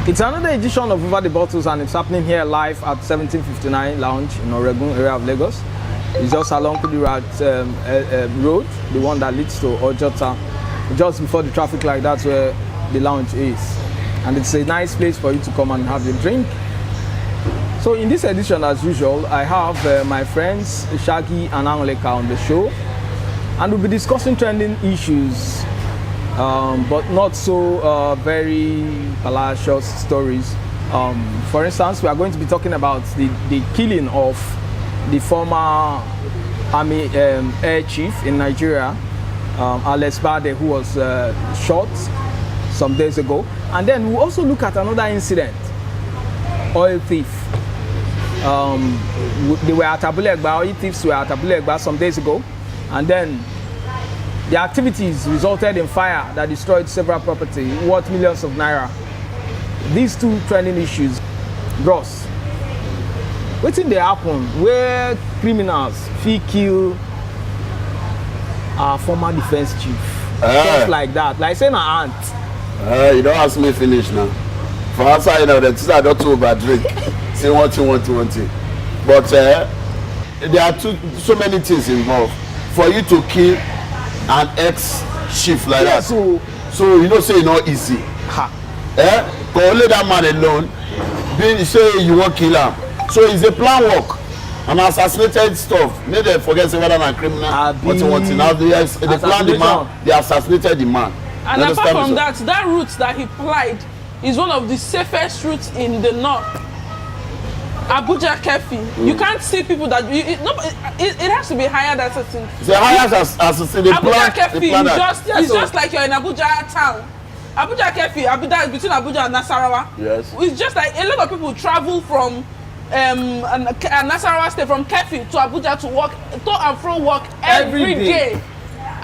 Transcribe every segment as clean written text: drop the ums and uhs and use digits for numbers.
It's another edition of Over the Bottles, and it's happening here live at 1759 Lounge in Oregon area of Lagos. It's just along the road, the one that leads to Ojota, just before the traffic light. That's where the lounge is, and it's a nice place for you to come and have a drink. So in this edition, as usual, I have my friends Shaggy and Angoleka on the show, and we'll be discussing trending issues, but not so very fallacious stories. For instance, we are going to be talking about the killing of the former army air chief in Nigeria, Alex Badeh, who was shot some days ago. And then we'll also look at another incident, oil thief. They were at Abulegba, oil thieves were at Abulegba some days ago, and then the activities resulted in fire that destroyed several property worth millions of naira. These two trending issues, bros, what did they happen where criminals feel kill our former defense chief? Stuff like that, like saying an aunt. You don't ask me finish now. For outside, you know, the things I don't talk about drink. Say what you want. But there are so many things involved. For you to kill an ex-chief like that. So you know, say it's not easy. But only that man alone, being say you won't kill him. So it's a plan work. And assassinated stuff. Maybe they forget say whether I'm criminal. Now they plan the man, they assassinated the man. And apart from that, that route that he plied is one of the safest routes in the north. Abuja Kefi. You can't see people that it has to be higher than certain. It's a higher assassin. Abuja Kefi is just like you're in Abuja town. Abuja Kefi, Abuja between Abuja and Nasarawa. Yes. It's just like a lot of people travel from Nasarawa State, from Kefi to Abuja to work, to and from work every day.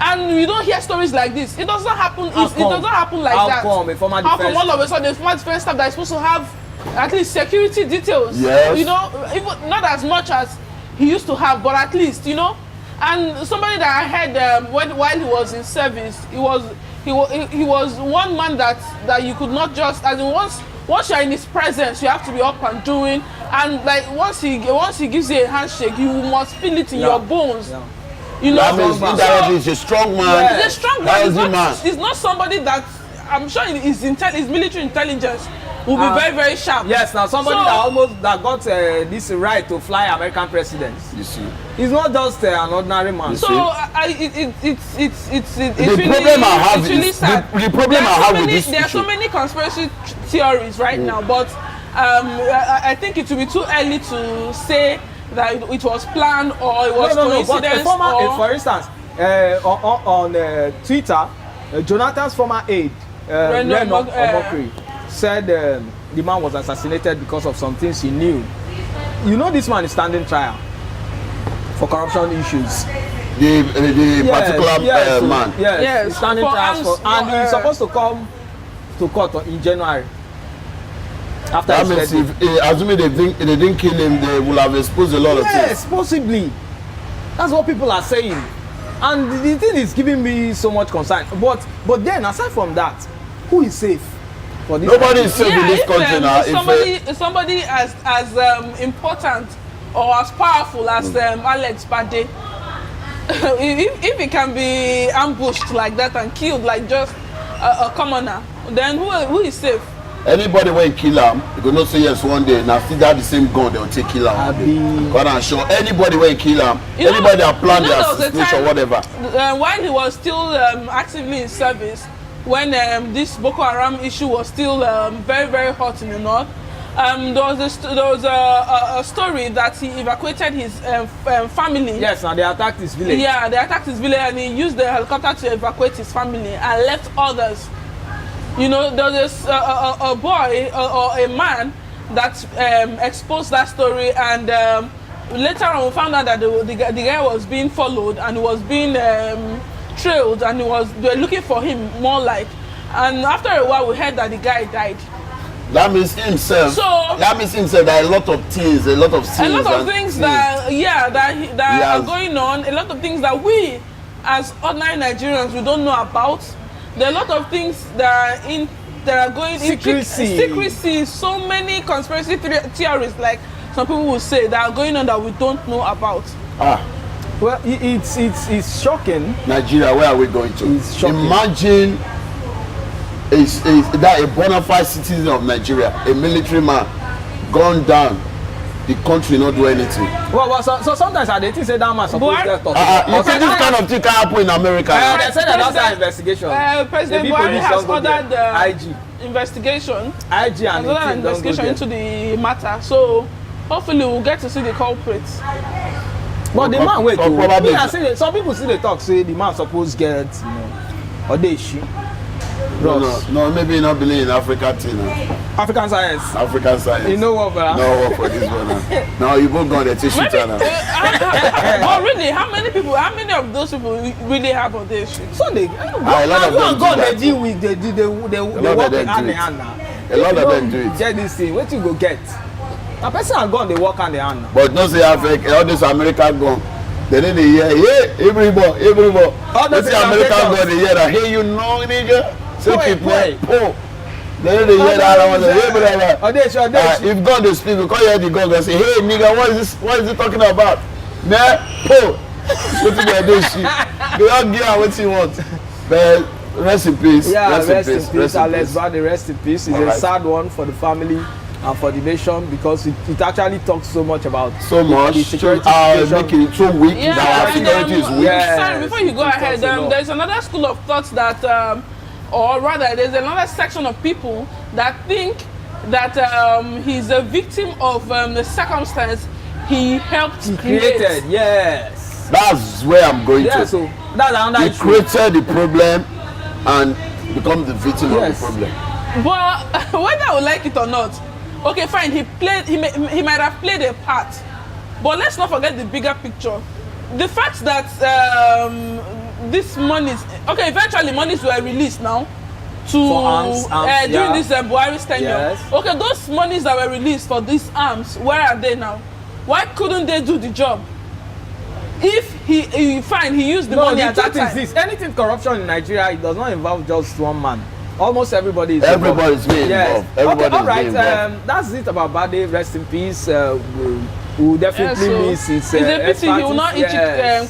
And you don't hear stories like this. It doesn't happen. It doesn't happen like that. How come all of a sudden the former defense staff that is supposed to have at least security details? Yes. You know, even not as much as he used to have, but at least, you know. And somebody that I heard while he was in service, he was one man that you could not just, as in once you're in his presence, you have to be up and doing. And like once he gives you a handshake, you must feel it in your bones. Yeah. You know, that means indirectly he's a strong man. He's a strong man. He's not somebody that, I'm sure his military intelligence will be very, very sharp. Yes, now somebody that got this right to fly American presidents. You see, he's not just an ordinary man. So the problem I have with this there are so many conspiracy theories right now, but I think it will be too early to say that it was planned or it was coincidence. But for instance, on Twitter, Jonathan's former aide, Reno Omokri, said the man was assassinated because of some things he knew. You know, this man is standing trial for corruption issues. The particular man. Yes, he's standing trial and he's supposed to come to court in January. After that means assuming they didn't kill him, they will have exposed a lot of things. Yes, possibly. That's what people are saying. And the thing is giving me so much concern. But then, aside from that, who is safe for this? Nobody is safe in this country now. Somebody as important or as powerful as Alex Badeh, if he can be ambushed like that and killed like just a commoner, then who is safe? Anybody when kill him, you go not say yes one day. Now still that the same gun, they'll take kill him. God I'm sure. Anybody when kill him, anybody that plan their assassination or whatever. While he was still actively in service, when this Boko Haram issue was still very, very hot in the north, there was a story that he evacuated his family. Yes, and they attacked his village. Yeah, they attacked his village, and he used the helicopter to evacuate his family and left others. You know, there was a boy or a man that exposed that story, and later on we found out that the guy was being followed and was being trailed, and they were looking for him more like. And after a while, we heard that the guy died. That means himself. So that means himself. There are a lot of things, a lot of things that are going on. A lot of things that we, as ordinary Nigerians, we don't know about. There are a lot of things that are there are going secrecy. So many conspiracy theories, like some people will say, that are going on that we don't know about. Well, it's shocking. Nigeria, where are we going to? It's shocking. Imagine is that a bona fide citizen of Nigeria, a military man, gone down, the country not do anything. Well, so sometimes I think say that man supposed to talk. You see this kind of thing can happen in America. They said that's an investigation. President Buhari has ordered the IG investigation. IG and an investigation into the matter. So hopefully we'll get to see the culprits. But the man wait. Probably. Some people see the talk say the man supposed get or they she. No, maybe not believe in African thing. African science. African science. You know what, bro? No work for this one. Now you both got the tissue now. Oh really? How many of those people really have on this shit? So they a lot of them God do they that. deal with they work hand in hand now. A lot of them do it. Get this thing, what you go get? A person and gun they work hand in hand now. But no say Africa, all this American gun. They need to hear, hey, everybody. All this American gun they hear that, hey, you know, nigga. Take it, man. Oh. They need to hear that. If God they speak, because you hear the gun and say, hey, nigga, what is he talking about? Nah, oh. What you gonna do, shit? They all give her what you want. But rest in peace. Yeah, rest in peace. Alex Badeh, rest in peace. It's a sad one for the family and for the nation because it actually talks so much about the security making it so weak that our security is weak. Sorry, before you go ahead, there's another school of thought that, or rather, there's another section of people that think that he's a victim of the circumstance he helped create. Yes. That's where I'm going to. So that's another issue. He created the problem and become the victim of the problem. But whether I would like it or not, okay, fine. He might have played a part, but let's not forget the bigger picture. The fact that this monies, okay, eventually monies were released now to during this Buhari's tenure. Yes. Okay, those monies that were released for these arms, where are they now? Why couldn't they do the job? If he used the money at that time. Is this anything corruption in Nigeria? It does not involve just one man. Almost everybody is involved. Everybody's being involved. Okay, all right. That's it about Badeh. Rest in peace. We'll definitely miss his it's a pity he will not eat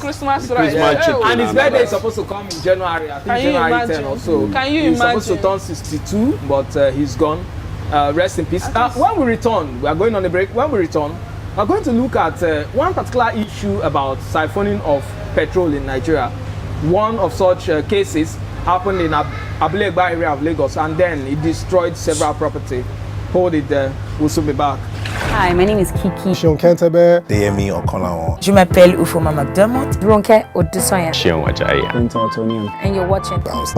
Christmas rice. And his birthday is supposed to come in January. I think January 10 or so. Can you imagine? He's imagine? supposed to turn 62, but he's gone. Rest in peace. When we return, we are going on a break. When we return, we're going to look at one particular issue about siphoning of petrol in Nigeria. One of such cases happened in Abulegba area of Lagos, and then it destroyed several property. Hold it there. We'll soon be back. Hi, my name is Kiki. Sean Kentebe. Deyemi Okolawon. Je m'appelle Ufoma McDermott. Ronke Odusoya. Sean Wajaia. And you're watching Bounce.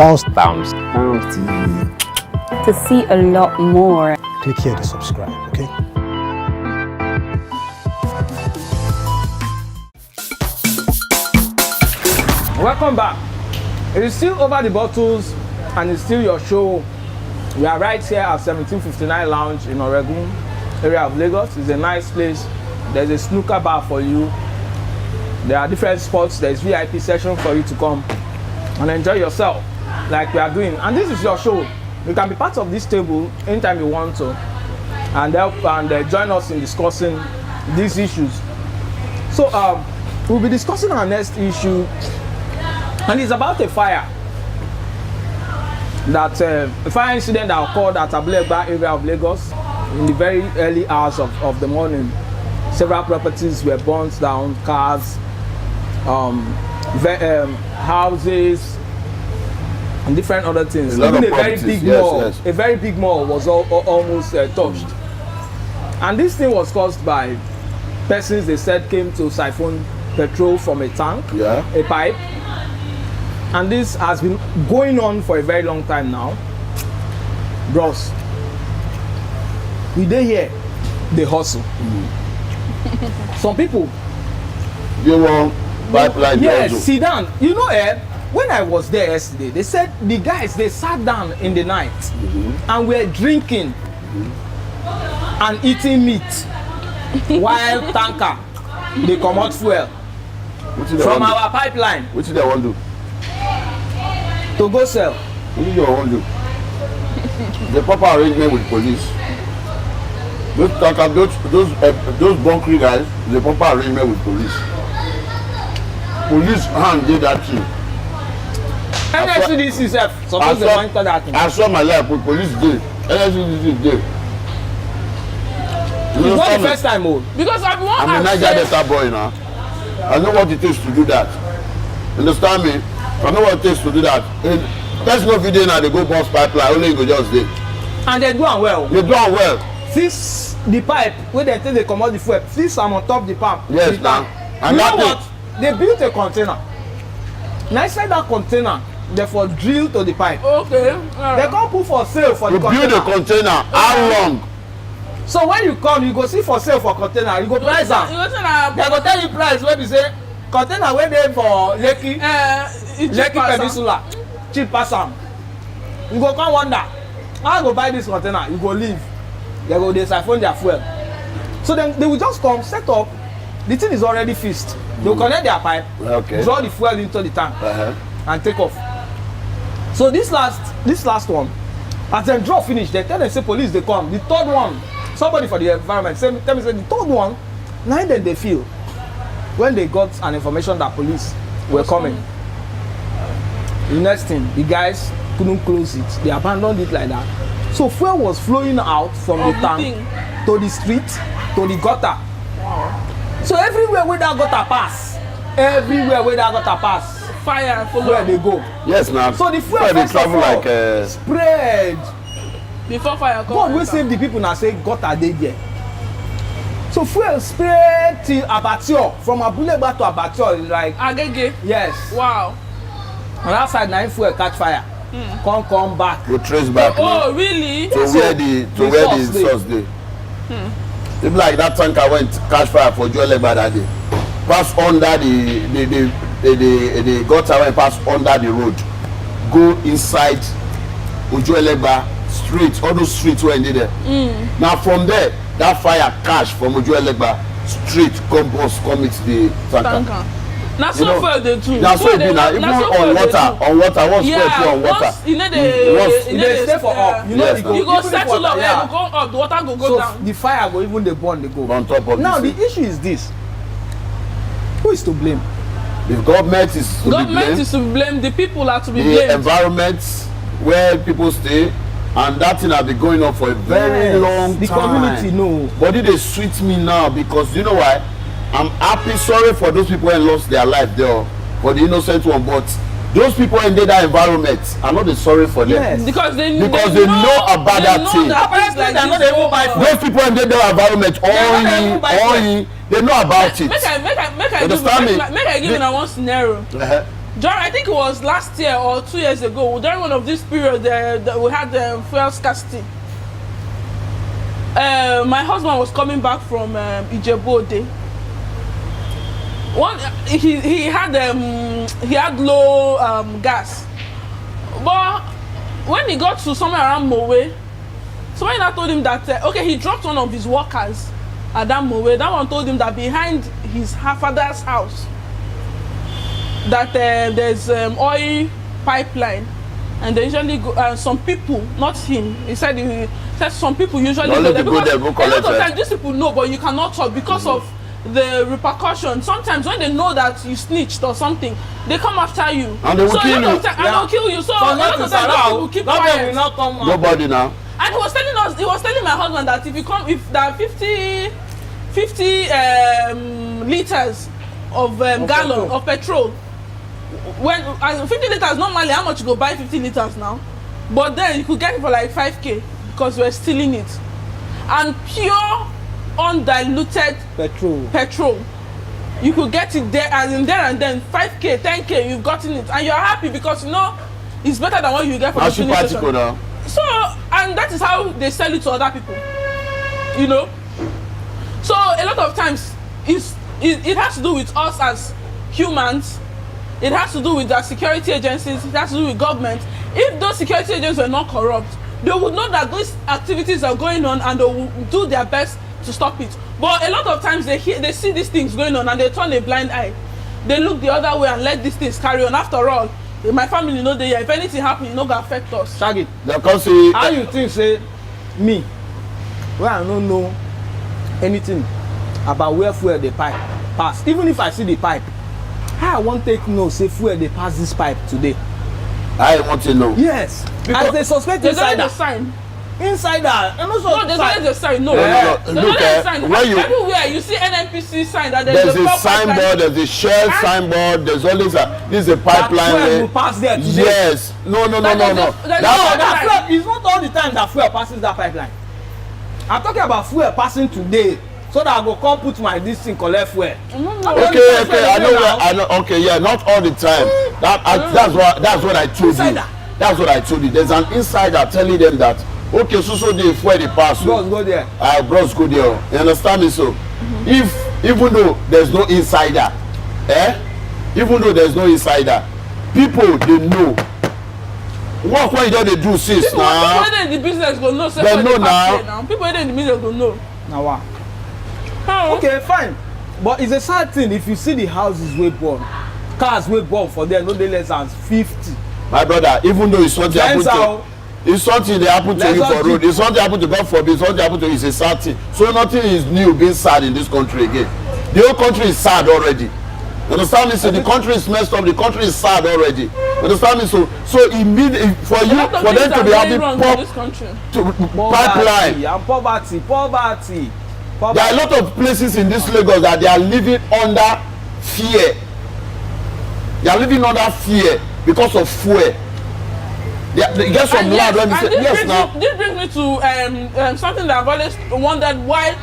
to see a lot more. Click here to subscribe, okay? Welcome back. It is still Over the Bottles, and it's still your show. We are right here at 1759 Lounge in Oregon area of Lagos. It's a nice place. There's a snooker bar for you. There are different spots. There's VIP section for you to come and enjoy yourself like we are doing. And this is your show. You can be part of this table anytime you want to and help and join us in discussing these issues. So we'll be discussing our next issue, and it's about a fire. A fire incident that occurred at Abulegba area of Lagos in the very early hours of the morning. Several properties were burnt down, cars, houses, and different other things. Even a very big mall, a very big mall was almost touched. And this thing was caused by persons they said came to siphon petrol from a tank, a pipe. And this has been going on for a very long time now. Bros, we dey here, they hustle. Some people, you want pipeline? Yes, sit down. You know, when I was there yesterday, they said the guys, they sat down in the night and were drinking and eating meat while tanker they comot fuel from our pipeline. What do they want to do? To go sell. What do they want to do? The proper arrangement with police. Those bunkering guys, the proper arrangement with police. Police hand did that thing. NSCDC self supposed to monitor that thing. I saw my life with police did. NSCDC did. It's not the first time, oh. Because I'm a Niger Delta boy now. I know what it takes to do that. Understand me? I know what it takes to do that. There's no video now. They go bust pipeline. Only you go just there. And they do am well. They do am well. Fix the pipe wey dem take dey comot the fuel. Fix am on top the pump. Yes, now. And you know that what? They built a container. Now inside that container, they for drill to the pipe. Okay. They come put for sale for the container. You build a container. How long? So when you come, you go see for sale for container. You go price am. They go tell you price wey be say container wey dey for Lekki Peninsula cheap pass am. You go come wonder how I go buy this container. You go leave. They go dey siphon their fuel. So then they will just come set up. The thing is already fixed. They will connect their pipe, draw the fuel into the tank, and take off. So this last one, as dem draw finish, they tell them say police dey come. The third one, somebody for the environment tell me say the third one, na then they feel when they got an information that police were coming. The next thing, the guys couldn't close it. They abandoned it like that. So fuel was flowing out from the tank to the street to the gutter. Wow. So everywhere where that gutter pass, fire follow. Where they go. Yes, now. So the fuel they travel like spread. Before fire come. God will save the people now say gutter dey there. So fuel spread till Abattoir, from Abuleba to Abattoir, like Agege. Yes. Wow. On that side, now fuel catch fire. Come back. We trace back. Oh, really? To where the source dey. It's like that tanker went catch fire for Joeleba that day. Pass under the gutter went pass under the road. Go inside Ojuelegba street, all those streets were in there. Now from there, that fire catch from Ojuelegba street come bus come meet the tanker. Na so fuel dey do. Na so e be now. Even on water, once fuel dey on water. You know they stay for up. You know you go settle up, you go up, the water go so down. The fire go even the burn, they go on top of now. The issue is this: who is to blame? The government is to be blamed. Government is to blame. The people are to be blamed. blamed. The environment where people stay, and that thing has been going on for a very long time. The community know. But it dey sweet me now because you know why? I'm happy, sorry for those people who lost their life there, for the innocent one, but those people in that environment, I'm not sorry for them. Yes. Because they know about that thing. Those people in that environment, they know about it. Make I give you one scenario. John, I think it was last year or 2 years ago, during one of these periods that we had fuel scarcity. My husband was coming back from Ijebu-Ode. He had low gas, but when he got to somewhere around Mowe, somebody now told him that okay, he dropped one of his workers at that Mowe. That one told him that behind his father's house that there's oil pipeline, and they usually go. Some people, not him, he said some people usually go there because a lot of times these people know, but you cannot talk because of the repercussions. Sometimes when they know that you snitched or something, they come after you. And they will kill you. And they'll kill you. So a lot of times people keep quiet. Nobody now. And he was telling my husband that if there are 50 liters of gallon of petrol, when 50 liters normally, how much you go buy 50 liters now? But then you could get it for like 5K because we're stealing it. And pure undiluted petrol, you could get it there and then 5K, 10K, you've gotten it, and you're happy because you know it's better than what you get from the filling station. So, and that is how they sell it to other people, you know. So a lot of times it has to do with us as humans. It has to do with the security agencies. It has to do with government. If those security agents were not corrupt, they would know that these activities are going on and they will do their best to stop it. But a lot of times they see these things going on and they turn a blind eye. They look the other way and let these things carry on. After all, my family no dey here. If anything happen, e no go affect us. Shaggy, Dem come say how you think say me, wey I no know anything about where fuel dey pipe pass, even if I see the pipe, how I wan take know say fuel dey pass this pipe today? I want to know. Yes, as they suspect There's always a insider. sign. Insider, and also No, there's always a sign. No, Yeah. there's Look, always a sign. when you- Everywhere you see NNPC sign that There's a proper signboard, pipeline. there's a shared signboard, there's always a, this is a that pipeline. fuel where- will pass there today. Yes. No. There's That, no- That fuel is not all the time that fuel passes that pipeline. I'm talking about fuel passing today, so that I go come put my this thing collect fuel. okay, I know. Okay, yeah, not all the time. That's what I told you. Insider. That's what I told you. There's an insider telling them that, okay, so they fuel the pass. Bros, go there. Bros go there. You understand me? So, even though there's no insider, even though there's no insider, people they know. What when you don't they do sis People now? wey dey in the business go know. Say They for know the now. now. People wey dey in the business go know. Now what? How? Okay, fine. But it's a sad thing if you see the houses wey burn, cars wey burn for there no dey less than 50. My brother, even though it's something happen to, it's something they happen to Let's you not for road, keep- it's something happen to God forbid, it's something happen to you, it's a sad thing. So nothing is new being sad in this country again. The whole country is sad already. You understand me? So the country is messed up, the country is sad already. You understand me? So it means for A you, lot of for things them to are be going having wrong in this country. pipeline. And poverty. There are a lot of places in this Lagos that they are living under fear. They are living under fear because of fuel. They get some And land when they and say, yes now. this brings me to something that I've always wondered why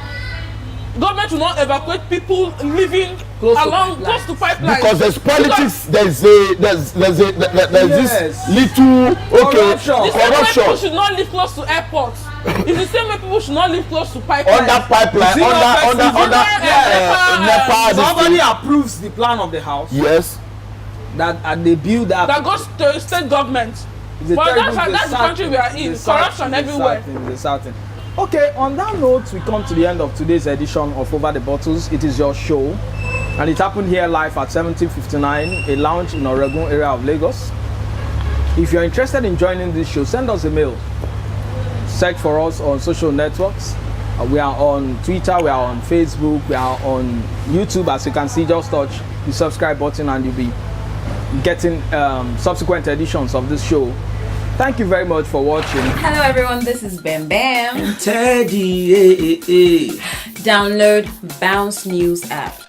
government will not evacuate people living Close to close to pipelines. Because there's politics, there's Yes. this little Corruption. the same way people corruption should not live close to airports. It's the same way people should not live close to pipelines. under pipeline, Zero person, under NEPA. Somebody approves the plan of the house Yes. that and they build that. that goes to state government. It's a But terrible- that's it's a the sad country thing. we are in. It's a sad Corruption thing, it's a sad everywhere. thing, it's a sad thing. Okay, on that note, we come to the end of today's edition of Over the Bottles. It is your show, and it happened here live at 1759, a lounge in Oregon area of Lagos. If you're interested in joining this show, send us a mail. Search for us on social networks. We are on Twitter, we are on Facebook, we are on YouTube. As you can see, just touch the subscribe button and you'll be getting subsequent editions of this show. Thank you very much for watching. Hello everyone, this is Bam Bam. Teddy, Download Bounce News app.